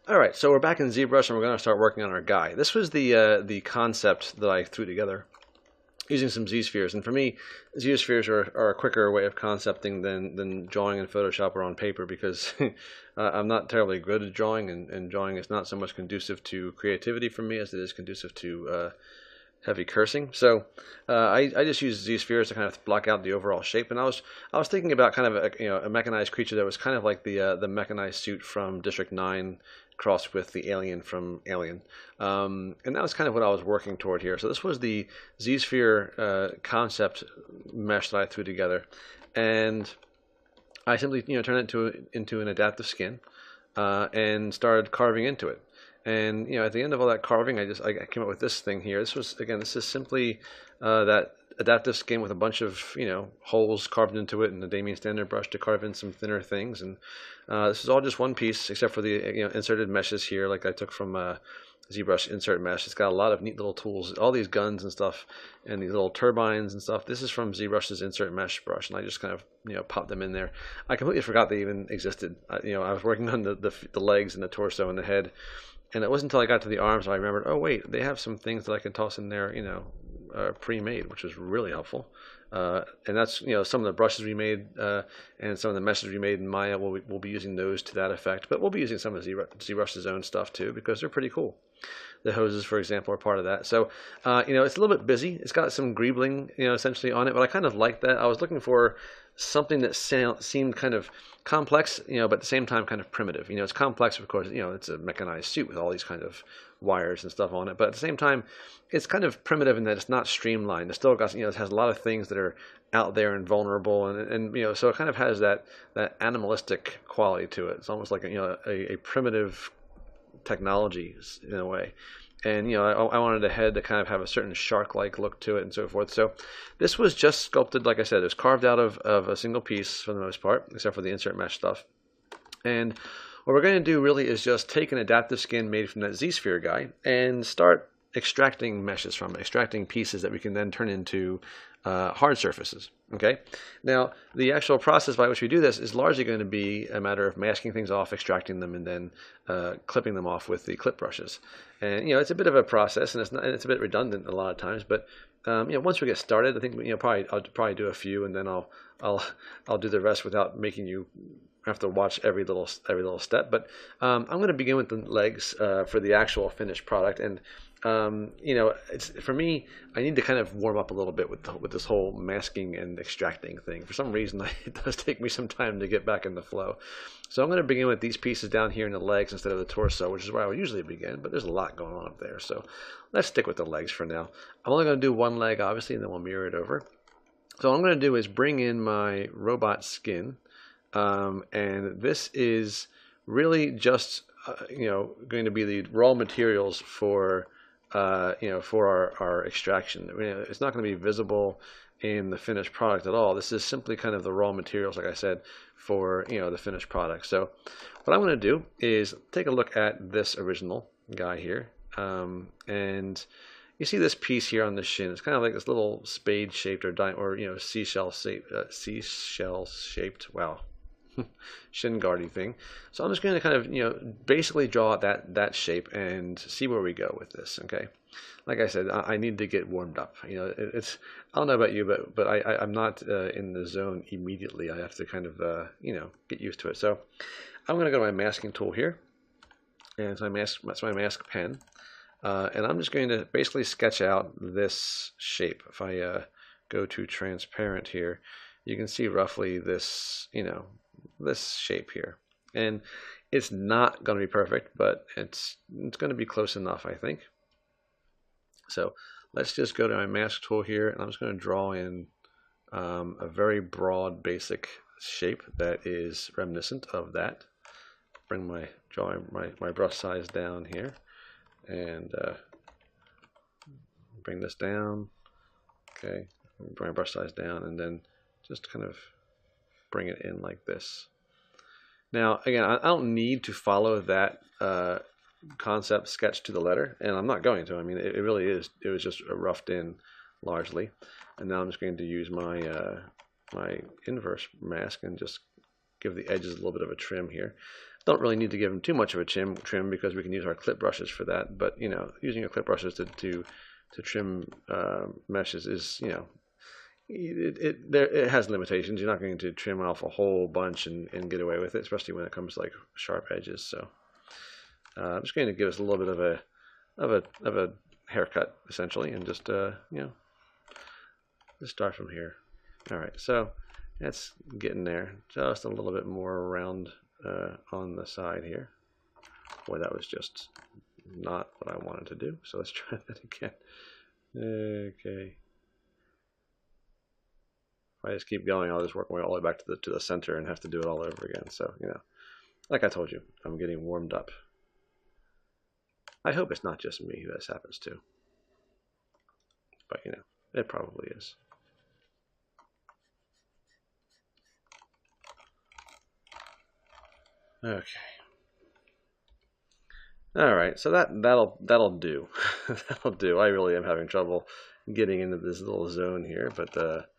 All right, so we're back in ZBrush and we're going to start working on our guy. This was the concept that I threw together using some Z-spheres. And for me, Z-spheres are a quicker way of concepting than drawing in Photoshop or on paper because I'm not terribly good at drawing, and drawing is not so much conducive to creativity for me as it is conducive to heavy cursing. So I just use Z-spheres to kind of block out the overall shape. And I was thinking about kind of a mechanized creature that was kind of like the mechanized suit from District 9 crossed with the alien from Alien. And that was kind of what I was working toward here. So this was the Z-sphere concept mesh that I threw together. And I simply turned it into an adaptive skin and started carving into it. And at the end of all that carving, I came up with this thing here. This is simply that adaptive skin with a bunch of holes carved into it, and the Damien Standard brush to carve in some thinner things. And this is all just one piece, except for the inserted meshes here, like I took from ZBrush Insert Mesh. It's got a lot of neat little tools, all these guns and stuff, and these little turbines and stuff. This is from ZBrush's Insert Mesh brush, and I just kind of popped them in there. I completely forgot they even existed. I was working on the legs and the torso and the head. And it wasn't until I got to the arms I remembered, oh wait, they have some things that I can toss in there, pre-made, which was really helpful. And that's some of the brushes we made and some of the meshes we made in Maya. We'll be using those to that effect, but we'll be using some of ZBrush's own stuff too because they're pretty cool. The hoses, for example, are part of that. So it's a little bit busy. It's got some greebling, essentially on it, but I kind of like that. I was looking for something that seemed kind of complex, but at the same time kind of primitive. It's complex, of course. It's a mechanized suit with all these kind of wires and stuff on it, but at the same time, it's kind of primitive in that it's not streamlined. It still got, it has a lot of things that are out there and vulnerable, and so it kind of has that animalistic quality to it. It's almost like a primitive technology in a way. And I wanted a head to kind of have a certain shark-like look to it and so forth. So this was just sculpted, like I said, it was carved out of a single piece for the most part, except for the insert mesh stuff. And what we're going to do really is just take an adaptive skin made from that Z-sphere guy and start extracting meshes from it, extracting pieces that we can then turn into hard surfaces. Okay. Now, the actual process by which we do this is largely going to be a matter of masking things off, extracting them, and then clipping them off with the clip brushes. And it's a bit of a process, and it's a bit redundant a lot of times. But once we get started, I think I'll probably do a few, and then I'll do the rest without making you have to watch every little step. But I'm going to begin with the legs for the actual finished product. And it's for me, I need to kind of warm up a little bit with this whole masking and extracting thing. For some reason, it does take me some time to get back in the flow. So I'm going to begin with these pieces down here in the legs instead of the torso, which is where I would usually begin, but there's a lot going on up there. So let's stick with the legs for now. I'm only going to do one leg, obviously, and then we'll mirror it over. So what I'm going to do is bring in my robot skin, and this is really just going to be the raw materials for for our extraction. It's not going to be visible in the finished product at all. This is simply kind of the raw materials, like I said, for the finished product. So what I'm going to do is take a look at this original guy here, and you see this piece here on the shin. It's kind of like this little spade shaped or seashell shaped. Wow. Shin guardy thing. So I'm just going to kind of basically draw that shape and see where we go with this. Okay, like I said, I need to get warmed up. It's I don't know about you, but I'm not in the zone immediately. I have to kind of get used to it. So I'm going to go to my masking tool here, and that's my mask pen, and I'm just going to basically sketch out this shape. If I go to transparent here, you can see roughly this this shape here, and it's not going to be perfect, but it's going to be close enough, I think. So let's just go to my mask tool here, and I'm just going to draw in a very broad basic shape that is reminiscent of that. Bring my brush size down here, and bring this down. Okay, bring my brush size down, and then just kind of bring it in like this. Now, again, I don't need to follow that concept sketch to the letter, and I'm not going to. I mean, it really is. It was just roughed in largely, and now I'm just going to use my my inverse mask and just give the edges a little bit of a trim here. Don't really need to give them too much of a trim because we can use our clip brushes for that. But you know, using your clip brushes to trim meshes is, you know, it has limitations. You're not going to trim off a whole bunch and get away with it, especially when it comes to like sharp edges. So I'm just going to give us a little bit of a haircut essentially, and just you know, just start from here. All right, so that's getting there. Just a little bit more round on the side here. Boy, that was just not what I wanted to do. So let's try that again. Okay. If I just keep going, I'll just work my way all the way back to the center and have to do it all over again. So, you know, like I told you, I'm getting warmed up. I hope it's not just me who this happens to. But, you know, it probably is. Okay. All right, so that'll do. That'll do. I really am having trouble getting into this little zone here, but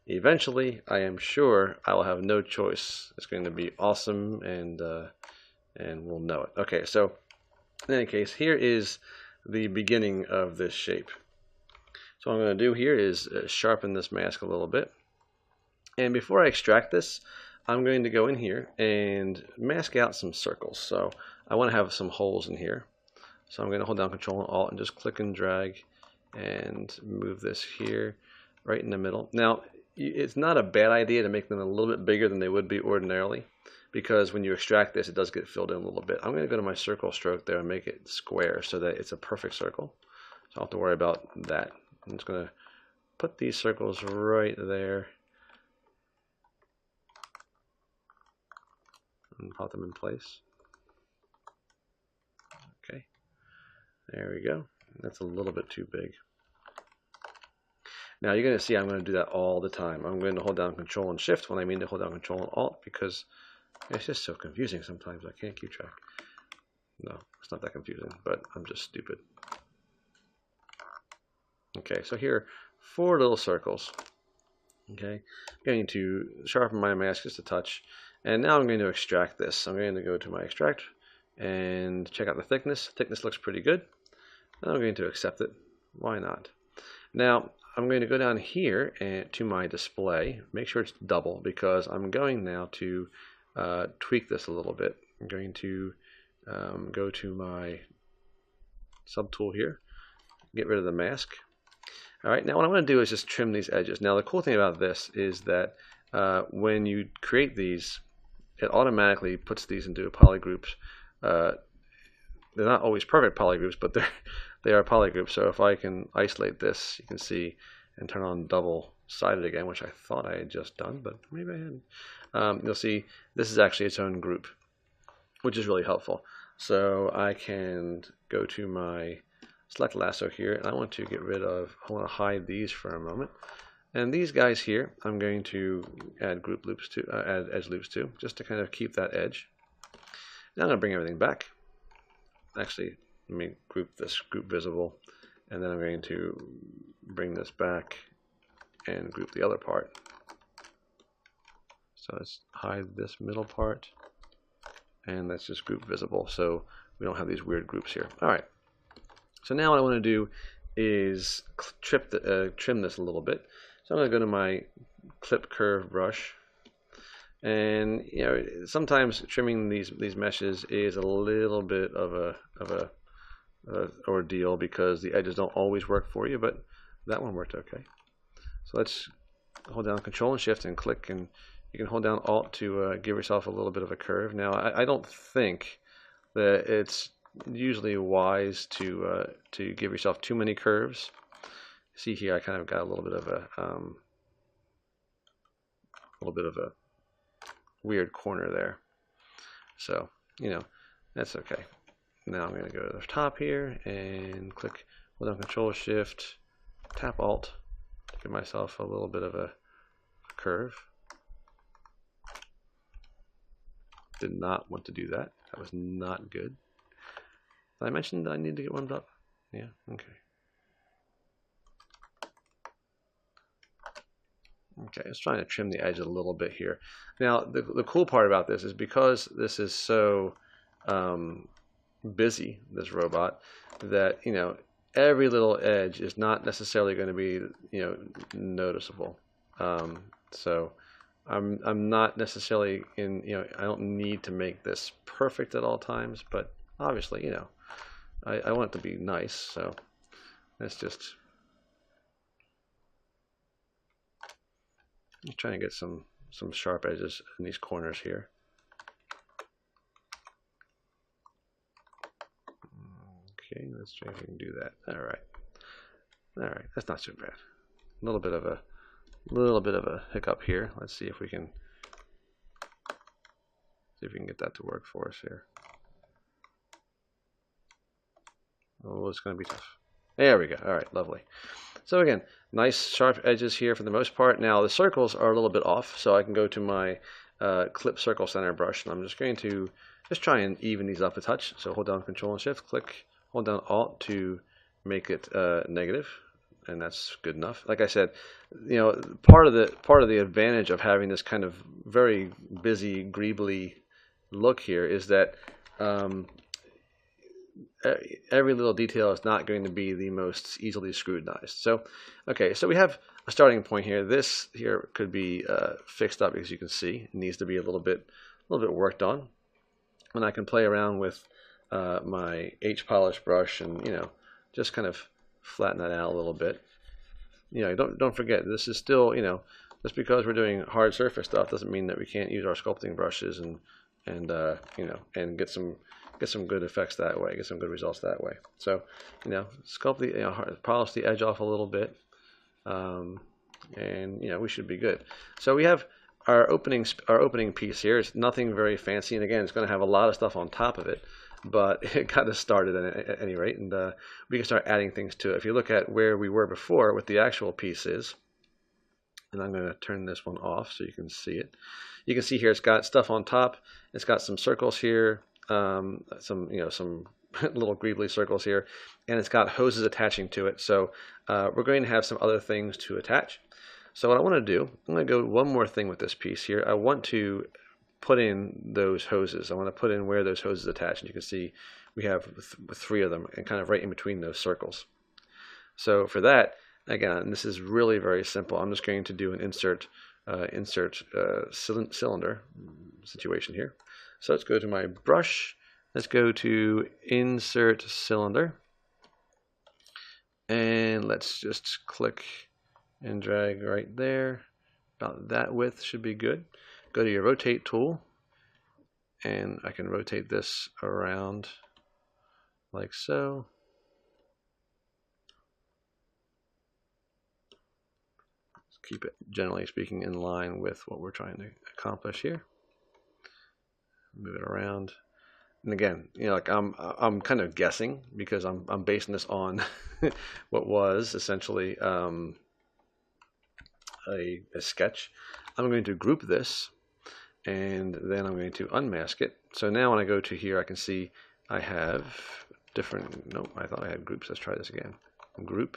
eventually, I am sure I will have no choice. It's going to be awesome, and we'll know it. Okay, so in any case, here is the beginning of this shape. So what I'm going to do here is sharpen this mask a little bit. And before I extract this, I'm going to go in here and mask out some circles. So I want to have some holes in here. So I'm going to hold down Control and Alt and just click and drag and move this here right in the middle. Now, it's not a bad idea to make them a little bit bigger than they would be ordinarily, because when you extract this, it does get filled in a little bit. I'm going to go to my circle stroke there and make it square so that it's a perfect circle. So I don't have to worry about that. I'm just going to put these circles right there and pop them in place. Okay, there we go. That's a little bit too big. Now you're going to see I'm going to do that all the time. I'm going to hold down Control and Shift when I mean to hold down Control and Alt, because it's just so confusing sometimes. I can't keep track. No, it's not that confusing, but I'm just stupid. Okay, so here, 4 little circles. Okay, I'm going to sharpen my mask just a touch, and now I'm going to extract this. I'm going to go to my extract and check out the thickness. Thickness looks pretty good. And I'm going to accept it. Why not? Now, I'm going to go down here and to my display, make sure it's double, because I'm going now to tweak this a little bit. I'm going to go to my subtool here, get rid of the mask. All right, now what I'm going to do is just trim these edges. Now the cool thing about this is that when you create these, it automatically puts these into polygroups. They're not always perfect polygroups, but they are polygroups. So if I can isolate this, you can see, and turn on double-sided again, which I thought I had just done, but maybe I hadn't. You'll see this is actually its own group, which is really helpful. So I can go to my select lasso here, and I want to get rid of, I want to hide these for a moment. And these guys here, I'm going to add group loops to, add edge loops to, just to kind of keep that edge. Now I'm going to bring everything back. Actually, let me group this group visible, and then I'm going to bring this back and group the other part. So let's hide this middle part, and let's just group visible so we don't have these weird groups here. All right. So now what I want to do is trim this a little bit. So I'm going to go to my clip curve brush, and you know, sometimes trimming these meshes is a little bit of a ordeal because the edges don't always work for you, but that one worked okay. So let's hold down Control and Shift and click, and you can hold down Alt to give yourself a little bit of a curve. Now I don't think that it's usually wise to give yourself too many curves. See here, I kind of got a little bit of a weird corner there. So you know, that's okay. Now I'm going to go to the top here and click, hold down Control Shift, tap Alt to give myself a little bit of a curve. Did not want to do that. That was not good. Did I mention that I need to get warmed up? Yeah, okay. Okay, I was trying to trim the edge a little bit here. Now, the cool part about this is because this is so busy, this robot, that, you know, every little edge is not necessarily going to be, you know, noticeable. So I'm not necessarily in, you know, I don't need to make this perfect at all times, but obviously, you know, I want it to be nice, so let's just trying to get some sharp edges in these corners here. Okay, let's try if we can do that. All right, that's not too bad. A little bit of a hiccup here. Let's see if we can get that to work for us here. Oh, it's going to be tough. There we go. All right, lovely. So again, nice sharp edges here for the most part. Now the circles are a little bit off, so I can go to my clip circle center brush, and I'm just going to try and even these up a touch. So hold down Control and Shift, click, hold down Alt to make it negative, and that's good enough. Like I said, you know, part of the advantage of having this kind of very busy, greebly look here is that every little detail is not going to be the most easily scrutinized. So, okay, so we have a starting point here. This here could be fixed up, as you can see. It needs to be a little bit worked on. And I can play around with my H-polish brush and, you know, just kind of flatten that out a little bit. You know, don't forget, this is still, you know, just because we're doing hard surface stuff doesn't mean that we can't use our sculpting brushes and you know, and get some good effects that way, get some good results that way. So, you know, sculpt the, you know, polish the edge off a little bit, and, you know, we should be good. So we have our opening piece here. It's nothing very fancy, and again, it's going to have a lot of stuff on top of it, but it got us started at any rate, and we can start adding things to it. If you look at where we were before, what the actual piece is, and I'm going to turn this one off so you can see it. You can see here it's got stuff on top. It's got some circles here, some little greebly circles here, and it's got hoses attaching to it. So we're going to have some other things to attach. So what I want to do, I'm going to go one more thing with this piece here. I want to put in those hoses. I want to put in where those hoses attach, and you can see we have three of them, and kind of right in between those circles. So for that, again, this is really very simple. I'm just going to do an insert cylinder situation here. So let's go to my brush. Let's go to Insert Cylinder. And let's just click and drag right there. About that width should be good. Go to your Rotate tool. And I can rotate this around like so. Keep it, generally speaking, in line with what we're trying to accomplish here. Move it around, and again, you know, like I'm kind of guessing because I'm basing this on what was essentially a sketch. I'm going to group this, and then I'm going to unmask it. So now when I go to here, I can see I have different. Nope, I thought I had groups. Let's try this again. Group.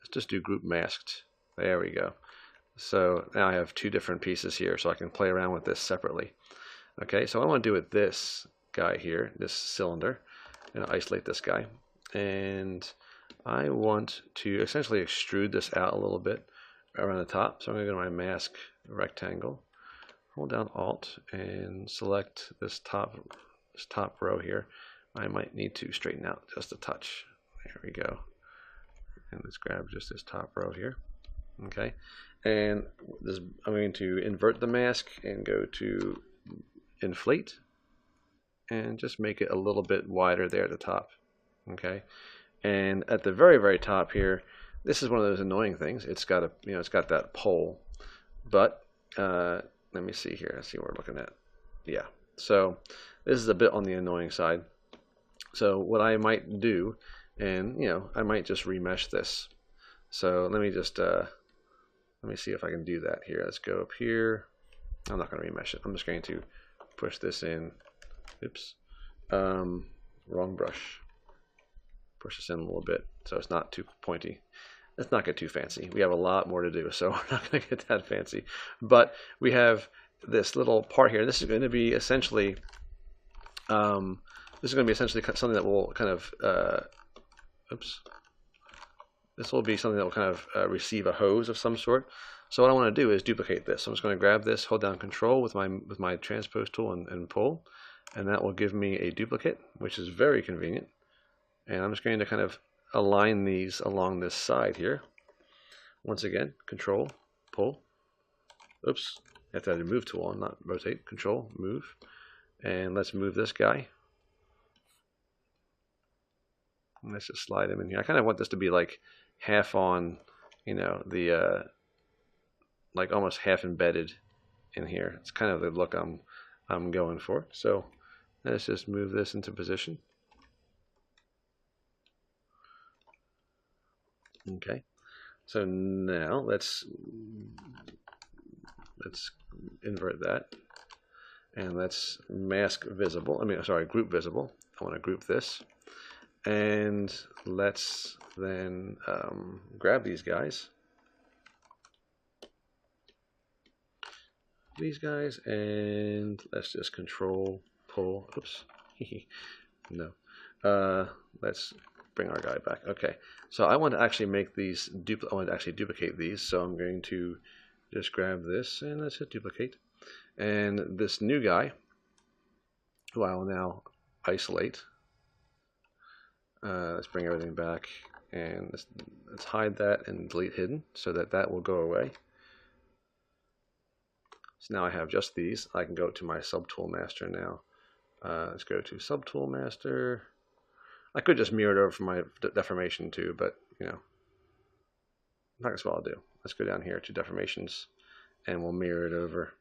Let's just do group masked. There we go. So now I have two different pieces here, so I can play around with this separately. Okay, so what I want to do with this guy here, this cylinder, I'm going to isolate this guy, and I want to essentially extrude this out a little bit around the top. So I'm going to go to my mask rectangle, hold down Alt, and select this top row here. I might need to straighten out just a touch. There we go. And let's grab just this top row here. Okay, and this, I'm going to invert the mask and go to Inflate, and just make it a little bit wider there at the top. Okay, and at the very, very top here, this is one of those annoying things. It's got a, you know, it's got that pole, but let me see here. Let's see what we're looking at. Yeah, so this is a bit on the annoying side. So what I might do, and, you know, I might just remesh this. So let me just let me see if I can do that here. Let's go up here. I'm not going to remesh it. I'm just going to push this in. Oops, wrong brush. Push this in a little bit so it's not too pointy. let's not get too fancy. We have a lot more to do, so we're not going to get that fancy. But we have this little part here. This is going to be essentially, something that will kind of, this will be something that will kind of receive a hose of some sort. So what I want to do is duplicate this. So I'm just going to grab this, hold down Control with my transpose tool and pull, and that will give me a duplicate, which is very convenient. And I'm just going to kind of align these along this side here. Once again, Control, pull. Oops, I have to add a move tool on, not rotate. Control, move. And let's move this guy. And let's just slide him in here. I kind of want this to be like half on, you know, the like almost half embedded in here. It's kind of the look I'm going for. So let's just move this into position. Okay, so now let's invert that, and let's mask visible. Group visible. I want to group this, and let's then grab these guys, and let's just Control pull. Oops, no. Let's bring our guy back. Okay, so I want to actually make these I want to actually duplicate these. So I'm going to just grab this and let's hit duplicate. And this new guy, who I will now isolate. Let's bring everything back and let's hide that and delete hidden so that will go away. So now I have just these. I can go to my subtool master now. Let's go to subtool master. I could just mirror it over from my deformation too, but you know, that's what I'll do. Let's go down here to deformations and we'll mirror it over.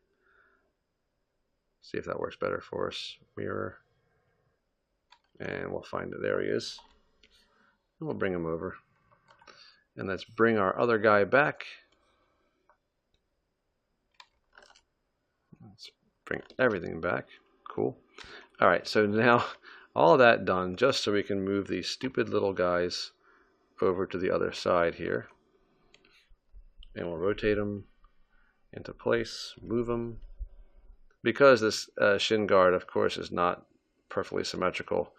See if that works better for us. Mirror. And we'll find it. There he is. And we'll bring him over. And let's bring our other guy back. Let's bring everything back. Cool. All right, so now all of that done just so we can move these stupid little guys over to the other side here. And we'll rotate them into place, move them. Because this shin guard, of course, is not perfectly symmetrical,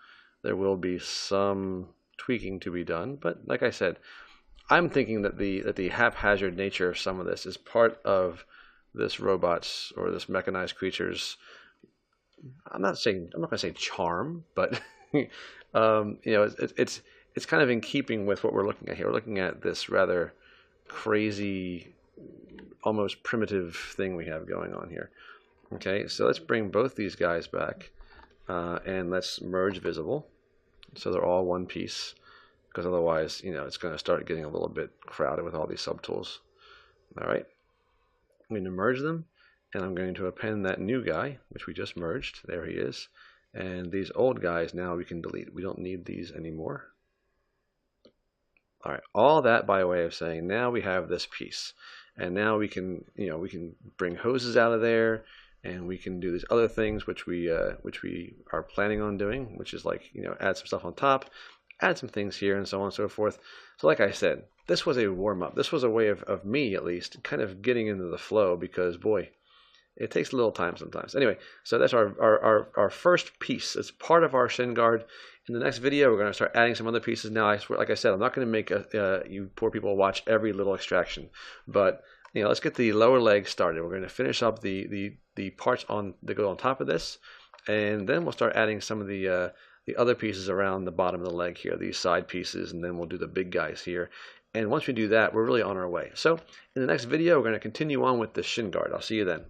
there will be some tweaking to be done. But like I said, I'm thinking that the haphazard nature of some of this is part of this robot's or this mechanized creature's, I'm not going to say charm, but you know, it's kind of in keeping with what we're looking at here. We're looking at this rather crazy, almost primitive thing we have going on here. Okay, so let's bring both these guys back and let's merge visible so they're all one piece, because otherwise, you know, it's going to start getting a little bit crowded with all these subtools. All right, I'm going to merge them. And I'm going to append that new guy, which we just merged. There he is. And these old guys now we can delete. We don't need these anymore. All right, all that by way of saying now we have this piece. And now we can, you know, we can bring hoses out of there, and we can do these other things which we are planning on doing, which is like, you know, add some stuff on top, add some things here, and so on and so forth. So like I said, this was a warm-up. This was a way of me, at least, kind of getting into the flow, because boy, it takes a little time sometimes. Anyway, so that's our first piece. It's part of our shin guard. In the next video, we're going to start adding some other pieces. Now, I swear, like I said, I'm not going to make you poor people watch every little extraction. But you know, let's get the lower leg started. We're going to finish up the parts that go on top of this, and then we'll start adding some of the other pieces around the bottom of the leg here, these side pieces, and then we'll do the big guys here. And once we do that, we're really on our way. So in the next video, we're going to continue on with the shin guard. I'll see you then.